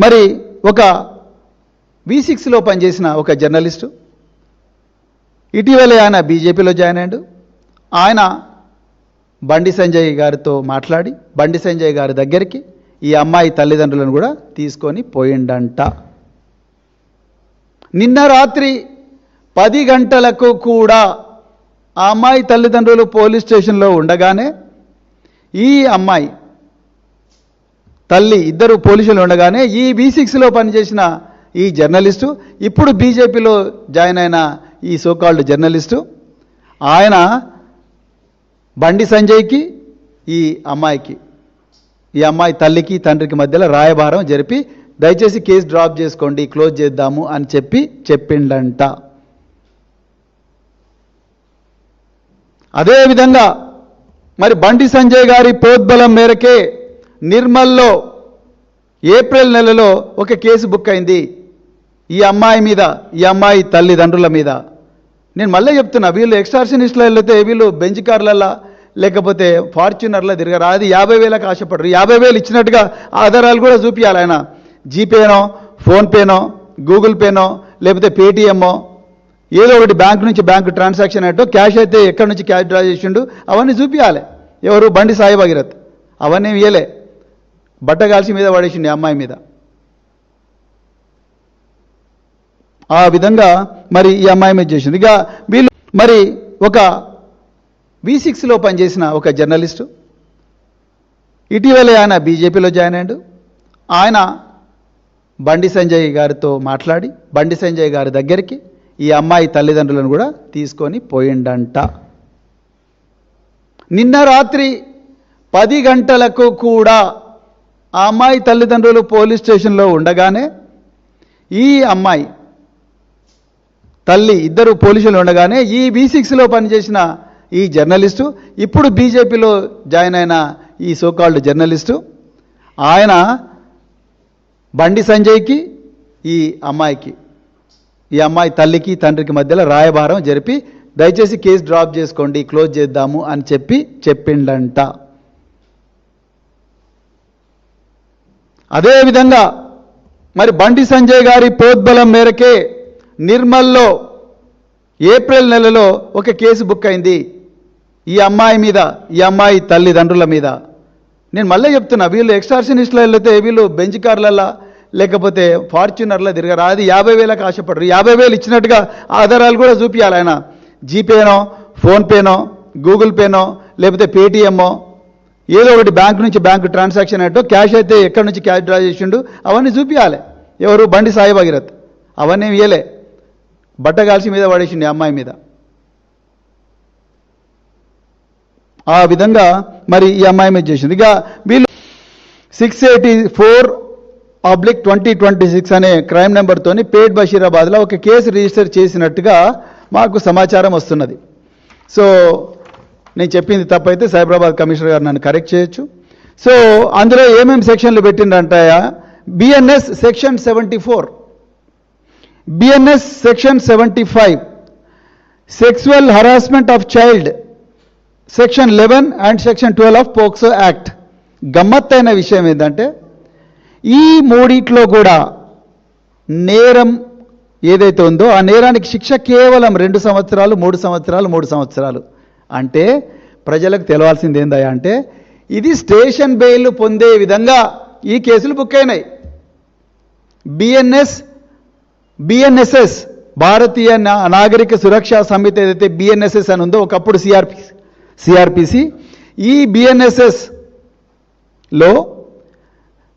మరి ఒక V6లో పనిచేసిన ఒక జర్నలిస్టు ఇటీవలే ఆయన బీజేపీలో జాయిన్ అయ్యాడు. ఆయన బండి సంజయ్ గారితో మాట్లాడి బండి సంజయ్ గారి దగ్గరికి ఈ అమ్మాయి తల్లిదండ్రులను కూడా తీసుకొని పోయిండంట. నిన్న రాత్రి 10 గంటలకు కూడా ఆ అమ్మాయి తల్లిదండ్రులు పోలీస్ స్టేషన్లో ఉండగానే ఈ అమ్మాయి తల్లి ఇద్దరు పోలీసులు ఉండగానే ఈ V6లో పనిచేసిన ఈ జర్నలిస్టు ఇప్పుడు బీజేపీలో జాయిన్ అయిన ఈ సోకాల్డ్ జర్నలిస్టు ఆయన బండి సంజయ్కి ఈ అమ్మాయి తల్లికి తండ్రికి మధ్యలో రాయబారం జరిపి దయచేసి కేసు డ్రాప్ చేసుకోండి, క్లోజ్ చేద్దాము అని చెప్పిండంట. అదేవిధంగా మరి బండి సంజయ్ గారి ప్రోద్బలం మేరకే నిర్మల్లో ఏప్రిల్ నెలలో ఒక కేసు బుక్ అయింది ఈ అమ్మాయి మీద, ఈ అమ్మాయి తల్లిదండ్రుల మీద. నేను మళ్ళీ చెప్తున్నా, వీళ్ళు ఎక్స్టార్షనిస్టులు వెళ్తే వీళ్ళు బెంచ్ కార్లల్లో లేకపోతే ఫార్చ్యూనర్లో తిరగరు. అది 50,000కి ఆశపడరు. 50,000 ఇచ్చినట్టుగా ఆధారాలు కూడా చూపించాలి. ఆయన జీపేనో, ఫోన్పేనో, గూగుల్ పేనో, లేకపోతే పేటీఎమ్మో ఏదో ఒకటి బ్యాంక్ నుంచి బ్యాంకు ట్రాన్సాక్షన్ అయ్యో, క్యాష్ అయితే ఎక్కడి నుంచి క్యాష్ డ్రా చేసిండు అవన్నీ చూపించాలి. ఎవరు? బండి సాయి భగీరథ్. అవన్నీ ఇయ్యలే, బట్టగాల్సి మీద పడేసిండు ఈ అమ్మాయి మీద. ఆ విధంగా మరి ఈ అమ్మాయి మీద చేసింది. ఇక వీళ్ళు మరి ఒక V6లో పనిచేసిన ఒక జర్నలిస్టు ఇటీవలే ఆయన బీజేపీలో జాయిన్ అయ్యాడు. ఆయన బండి సంజయ్ గారితో మాట్లాడి బండి సంజయ్ గారి దగ్గరికి ఈ అమ్మాయి తల్లిదండ్రులను కూడా తీసుకొని పోయిండంట. నిన్న రాత్రి 10 గంటలకు కూడా ఆ అమ్మాయి తల్లిదండ్రులు పోలీస్ స్టేషన్లో ఉండగానే ఈ అమ్మాయి తల్లి ఇద్దరు పోలీసులు ఉండగానే ఈ V6లో పనిచేసిన ఈ జర్నలిస్టు ఇప్పుడు బీజేపీలో జాయిన్ అయిన ఈ సోకాల్డ్ జర్నలిస్టు ఆయన బండి సంజయ్కి ఈ అమ్మాయి తల్లికి తండ్రికి మధ్యలో రాయబారం జరిపి దయచేసి కేసు డ్రాప్ చేసుకోండి, క్లోజ్ చేద్దాము అని చెప్పిండంట. అదేవిధంగా మరి బండి సంజయ్ గారి ప్రోద్బలం మేరకే నిర్మల్లో ఏప్రిల్ నెలలో ఒక కేసు బుక్ అయింది ఈ అమ్మాయి మీద, ఈ అమ్మాయి తల్లిదండ్రుల మీద. నేను మళ్ళీ చెప్తున్నా, వీళ్ళు ఎక్స్టార్షనిస్టులు వెళ్తే వీళ్ళు బెంచ్ కార్లల్లో లేకపోతే ఫార్చ్యూనర్లో తిరగరు. అది 50,000కి ఆశపడరు. 50,000 ఇచ్చినట్టుగా ఆధారాలు కూడా చూపించాలి. ఆయన జీపేనో, ఫోన్పేనో, గూగుల్ పేనో, లేకపోతే పేటీఎమ్మో ఏదో ఒకటి బ్యాంక్ నుంచి బ్యాంకు ట్రాన్సాక్షన్ అయ్యో, క్యాష్ అయితే ఎక్కడి నుంచి క్యాష్ డ్రా చేసిండు అవన్నీ చూపించాలి. ఎవరు? బండి సాయి భగీరథ్. అవన్నీ ఇయ్యలే, బట్టగాల్సి మీద పడేసిండు ఈ అమ్మాయి మీద. ఆ విధంగా మరి ఈ అమ్మాయి మీద చేసింది. ఇక వీళ్ళు 684/2026 అనే క్రైమ్ నెంబర్తోని పేట్ బషీరాబాద్లో ఒక కేసు రిజిస్టర్ చేసినట్టుగా మాకు సమాచారం వస్తున్నది. సో నేను చెప్పింది తప్పైతే సైబరాబాద్ కమిషనర్ గారు నన్ను కరెక్ట్ చేయొచ్చు. సో అందులో ఏమేమి సెక్షన్లు పెట్టిండంటాయా? BNS section 74, BNS section 75, sexual harassment of child section 11 and section 12 of POCSO act. గమ్మత్తైన విషయం ఏంటంటే ఈ మూడిట్లో కూడా నేరం ఏదైతే ఉందో ఆ నేరానికి శిక్ష కేవలం 2 సంవత్సరాలు, 3 సంవత్సరాలు, 3 సంవత్సరాలు. అంటే ప్రజలకు తెలవాల్సింది ఏందయ్యా అంటే ఇది స్టేషన్ బెయిల్ పొందే విధంగా ఈ కేసులు బుక్ అయినాయి. BNSS భారతీయ నాగరిక సురక్షా సమితి ఏదైతే BNSS అని ఉందో, ఒకప్పుడు CRPC, ఈ BNSSలో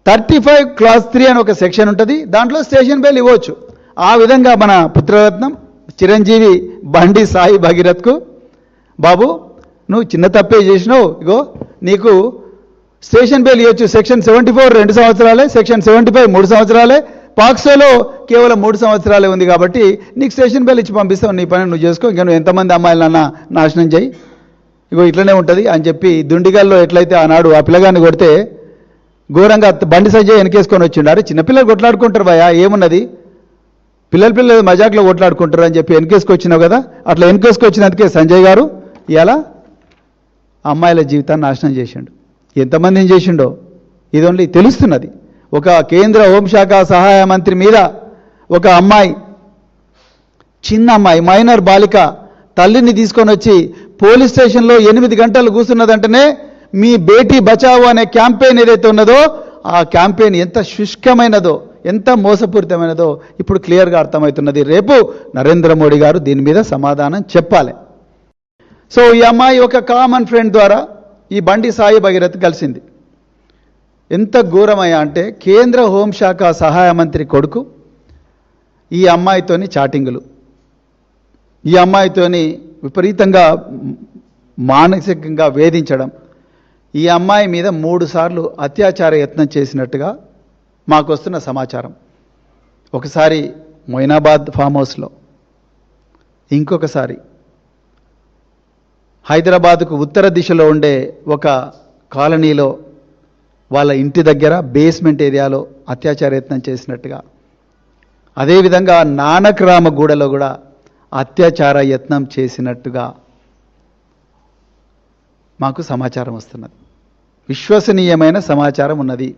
35 క్లాస్ 3 అని ఒక సెక్షన్ ఉంటుంది. దాంట్లో స్టేషన్ బెయిల్ ఇవ్వచ్చు. ఆ విధంగా మన పుత్రరత్నం చిరంజీవి బండి సాయి భగీరథ్కు, బాబు నువ్వు చిన్న తప్పే చేసినావు, ఇగో నీకు స్టేషన్ బెయిల్ ఇవ్వచ్చు. సెక్షన్ 74 2 సంవత్సరాలే, సెక్షన్ 75 3 సంవత్సరాలే, పాక్సోలో కేవలం 3 సంవత్సరాలే ఉంది కాబట్టి నీకు స్టేషన్ బెయిల్ ఇచ్చి పంపిస్తావు, నీ పని నువ్వు చేసుకో, ఇంకా నువ్వు ఎంతమంది అమ్మాయిలన్నా నాశనం చేయి, ఇగో ఇట్లనే ఉంటుంది అని చెప్పి దుండిగల్లో ఎట్లయితే ఆనాడు ఆ పిల్లగాన్ని కొడితే ఘోరంగా బండి సంజయ్ వెనకేసుకొని వచ్చిండు. అరే చిన్నపిల్లలు కొట్లాడుకుంటారు భయ, ఏమున్నది, పిల్లలు మజాక్లో కొట్లాడుకుంటారు అని చెప్పి వెనకేసుకొచ్చినావు కదా. అట్లా వెనకేసుకొచ్చినందుకే సంజయ్ గారు ఇలా అమ్మాయిల జీవితాన్ని నాశనం చేసిండు. ఎంతమందిని చేసిండో ఇది ఓన్లీ తెలుస్తున్నది. ఒక కేంద్ర హోంశాఖ సహాయ మంత్రి మీద ఒక అమ్మాయి, చిన్న అమ్మాయి, మైనర్ బాలిక తల్లిని తీసుకొని వచ్చి పోలీస్ స్టేషన్లో 8 గంటలు కూర్చున్నదంటేనే మీ బేటీ బచావో అనే క్యాంపెయిన్ ఏదైతే ఉన్నదో ఆ క్యాంపెయిన్ ఎంత శుష్కమైనదో, ఎంత మోసపూరితమైనదో ఇప్పుడు క్లియర్గా అర్థమవుతున్నది. రేపు నరేంద్ర మోడీ గారు దీని మీద సమాధానం చెప్పాలి. సో ఈ అమ్మాయి ఒక కామన్ ఫ్రెండ్ ద్వారా ఈ బండి సాయి భగీరథ్ కలిసింది. ఎంత ఘోరమయ్యా అంటే కేంద్ర హోంశాఖ సహాయ మంత్రి కొడుకు ఈ అమ్మాయితోని చాటింగులు, ఈ అమ్మాయితోని విపరీతంగా మానసికంగా వేధించడం, ఈ అమ్మాయి మీద 3 సార్లు అత్యాచార యత్నం చేసినట్టుగా మాకు వస్తున్న సమాచారం. ఒకసారి మొయినాబాద్ ఫామ్ హౌస్లో, ఇంకొకసారి హైదరాబాద్కు ఉత్తర దిశలో ఉండే ఒక కాలనీలో వాళ్ళ ఇంటి దగ్గర బేస్మెంట్ ఏరియాలో అత్యాచార యత్నం చేసినట్టుగా, అదేవిధంగా నానక్రామగూడలో కూడా అత్యాచార యత్నం చేసినట్టుగా మాకు సమాచారం వస్తున్నది. విశ్వసనీయమైన సమాచారం ఉన్నది.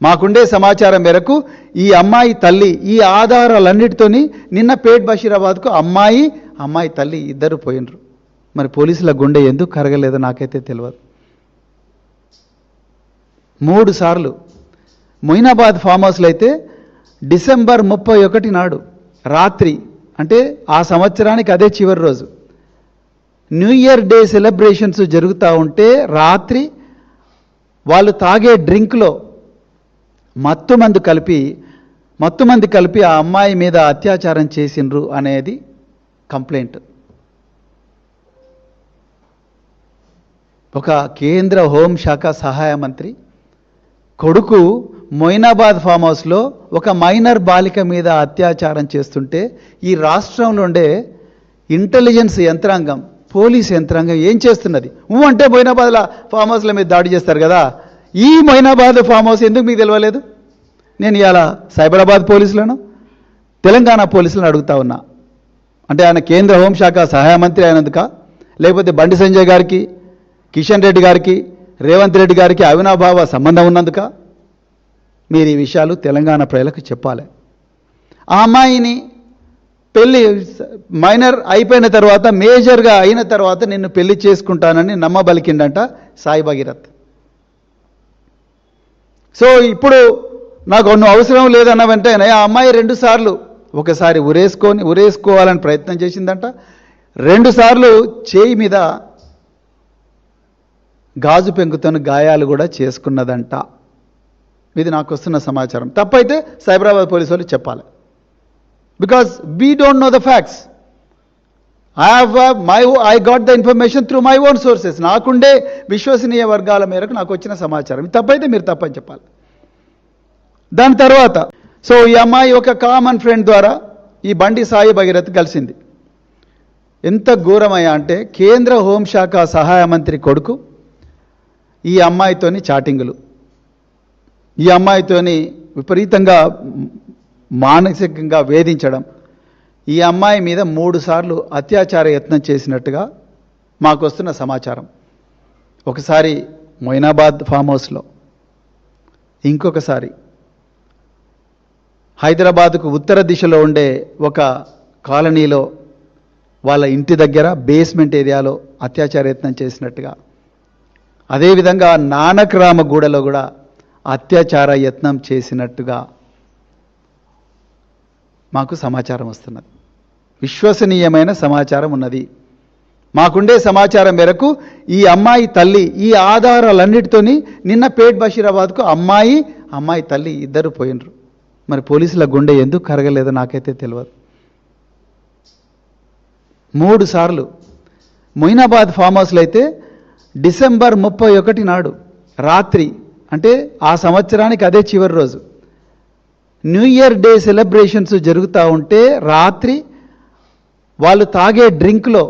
మాకుండే సమాచారం మేరకు ఈ అమ్మాయి తల్లి ఈ ఆధారాలన్నిటితోని నిన్న పేట్ బషీరాబాద్కు అమ్మాయి తల్లి ఇద్దరు పోయినరు. మరి పోలీసుల గుండె ఎందుకు కరగలేదో నాకైతే తెలియదు. 3 సార్లు మొయినాబాద్ ఫామ్ హౌస్లో అయితే డిసెంబర్ 31 నాడు రాత్రి, అంటే ఆ సంవత్సరానికి అదే చివరి రోజు, న్యూ ఇయర్ డే సెలబ్రేషన్స్ జరుగుతూ ఉంటే రాత్రి వాళ్ళు తాగే డ్రింక్లో మత్తుమందు కలిపి ఆ అమ్మాయి మీద అత్యాచారం చేసిండ్రు అనేది కంప్లైంట్. ఒక కేంద్ర హోంశాఖ సహాయ మంత్రి కొడుకు మొయినాబాద్ ఫామ్ హౌస్లో ఒక మైనర్ బాలిక మీద అత్యాచారం చేస్తుంటే ఈ రాష్ట్రంలో ఉండే ఇంటెలిజెన్స్ యంత్రాంగం, పోలీస్ యంత్రాంగం ఏం చేస్తున్నది? అంటే మొయినాబాద్ల ఫామ్ హౌస్ల మీద దాడి చేస్తారు కదా, ఈ మొయినాబాద్ ఫామ్ హౌస్ ఎందుకు మీకు తెలియలేదు? నేను ఇవాళ సైబరాబాద్ పోలీసులను, తెలంగాణ పోలీసులను అడుగుతా ఉన్నా. అంటే ఆయన కేంద్ర హోంశాఖ సహాయ మంత్రి అయినందుక, లేకపోతే బండి సంజయ్ గారికి, కిషన్ రెడ్డి గారికి, రేవంత్ రెడ్డి గారికి అవినాభావ సంబంధం ఉన్నందుక? మీరు ఈ విషయాలు తెలంగాణ ప్రజలకు చెప్పాలి. ఆ అమ్మాయిని పెళ్ళి మైనర్ అయిపోయిన తర్వాత, మేజర్గా అయిన తర్వాత నిన్ను పెళ్లి చేసుకుంటానని నమ్మబలికిండంట సాయి భగీరథ్. సో ఇప్పుడు నాకు నువ్వు అవసరం లేదన్న వెంటనే ఆ అమ్మాయి 2 సార్లు, ఒకసారి ఉరేసుకోవాలని ప్రయత్నం చేసిందంట, 2 సార్లు చేయి మీద గాజు పెంకుతోని గాయాలు కూడా చేసుకున్నదంట. ఇది నాకు వస్తున్న సమాచారం. తప్పైతే సైబరాబాద్ పోలీసు వాళ్ళు చెప్పాలి. Because we don't know the facts. I got the information through my own sources. నాకుండే విశ్వసనీయ వర్గాల మేరకు నాకు వచ్చిన సమాచారం. ఇది తప్పైతే మీరు తప్పని చెప్పాలి. దాని తర్వాత సో ఈ అమ్మాయి ఒక కామన్ ఫ్రెండ్ ద్వారా ఈ బండి సాయి భగీరథ్ కలిసింది. ఎంత ఘోరమయ్యా అంటే కేంద్ర హోంశాఖ సహాయ మంత్రి కొడుకు ఈ అమ్మాయితోని చాటింగులు, ఈ అమ్మాయితోని విపరీతంగా మానసికంగా వేధించడం, ఈ అమ్మాయి మీద 3 సార్లు అత్యాచార యత్నం చేసినట్టుగా మాకు వస్తున్న సమాచారం. ఒకసారి మొయినాబాద్ ఫామ్ హౌస్లో, ఇంకొకసారి హైదరాబాద్కు ఉత్తర దిశలో ఉండే ఒక కాలనీలో వాళ్ళ ఇంటి దగ్గర బేస్మెంట్ ఏరియాలో అత్యాచార యత్నం చేసినట్టుగా, అదేవిధంగా నానక్రామగూడలో కూడా అత్యాచార యత్నం చేసినట్టుగా మాకు సమాచారం వస్తున్నది. విశ్వసనీయమైన సమాచారం ఉన్నది. మాకుండే సమాచారం మేరకు ఈ అమ్మాయి తల్లి ఈ ఆధారాలన్నిటితోని నిన్న పేట్ బషీరాబాద్కు అమ్మాయి తల్లి ఇద్దరు పోయినరు. మరి పోలీసుల గుండె ఎందుకు కరగలేదో నాకైతే తెలియదు. 3 సార్లు మొయినాబాద్ ఫామ్ హౌస్లో అయితే డిసెంబర్ 31 నాడు రాత్రి, అంటే ఆ సంవత్సరానికి అదే చివరి రోజు, న్యూ ఇయర్ డే సెలబ్రేషన్స్ జరుగుతూ ఉంటే రాత్రి వాళ్ళు తాగే డ్రింక్లో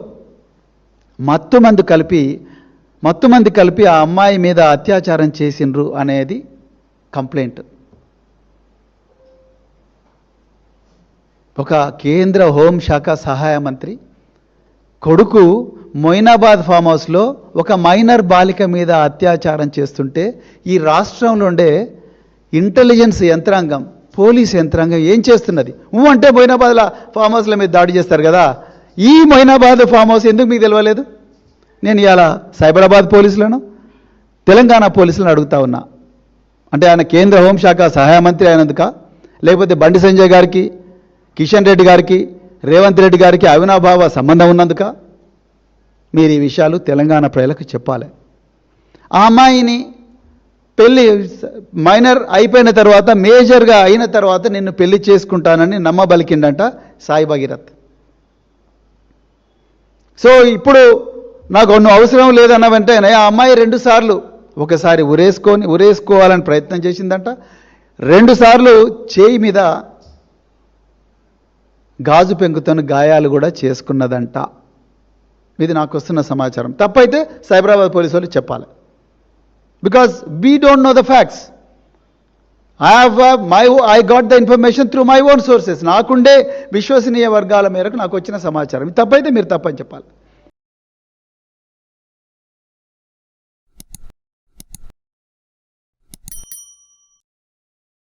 మత్తుమందు కలిపి ఆ అమ్మాయి మీద అత్యాచారం చేసిండ్రు అనేది కంప్లైంట్. ఒక కేంద్ర హోంశాఖ సహాయ మంత్రి కొడుకు మొయినాబాద్ ఫామ్ హౌస్లో ఒక మైనర్ బాలిక మీద అత్యాచారం చేస్తుంటే ఈ రాష్ట్రంలో ఉండే ఇంటెలిజెన్స్ యంత్రాంగం, పోలీస్ యంత్రాంగం ఏం చేస్తున్నది? అంటే మొయినాబాద్లో ఫామ్ హౌస్ల మీద దాడి చేస్తారు కదా, ఈ మొయినాబాద్ ఫామ్ హౌస్ ఎందుకు మీకు తెలియలేదు? నేను ఇవాళ సైబరాబాద్ పోలీసులను, తెలంగాణ పోలీసులను అడుగుతా ఉన్నా. అంటే ఆయన కేంద్ర హోంశాఖ సహాయ మంత్రి అయినందుక, లేకపోతే బండి సంజయ్ గారికి, కిషన్ రెడ్డి గారికి, రేవంత్ రెడ్డి గారికి అవినాభావ సంబంధం ఉన్నందుక? మీరు ఈ విషయాలు తెలంగాణ ప్రజలకు చెప్పాలి. ఆ అమ్మాయిని పెళ్ళి మైనర్ అయిపోయిన తర్వాత, మేజర్గా అయిన తర్వాత నిన్ను పెళ్లి చేసుకుంటానని నమ్మబలికిండంట సాయి భగీరథ్. సో ఇప్పుడు నాకు నువ్వు అవసరం లేదన్న వెంటనే ఆ అమ్మాయి 2 సార్లు, ఒకసారి ఉరేసుకోవాలని ప్రయత్నం చేసిందంట, 2 సార్లు చేయి మీద గాజు పెంకుతోని గాయాలు కూడా చేసుకున్నదంట. ఇది నాకు వస్తున్న సమాచారం. తప్పైతే సైబరాబాద్ పోలీసు వాళ్ళు చెప్పాలి. Because we don't know the facts. I got the information through my own sources. నాకుండే విశ్వసనీయ వర్గాల మేరకు నాకు వచ్చిన సమాచారం. ఇది తప్పైతే మీరు తప్పని చెప్పాలి.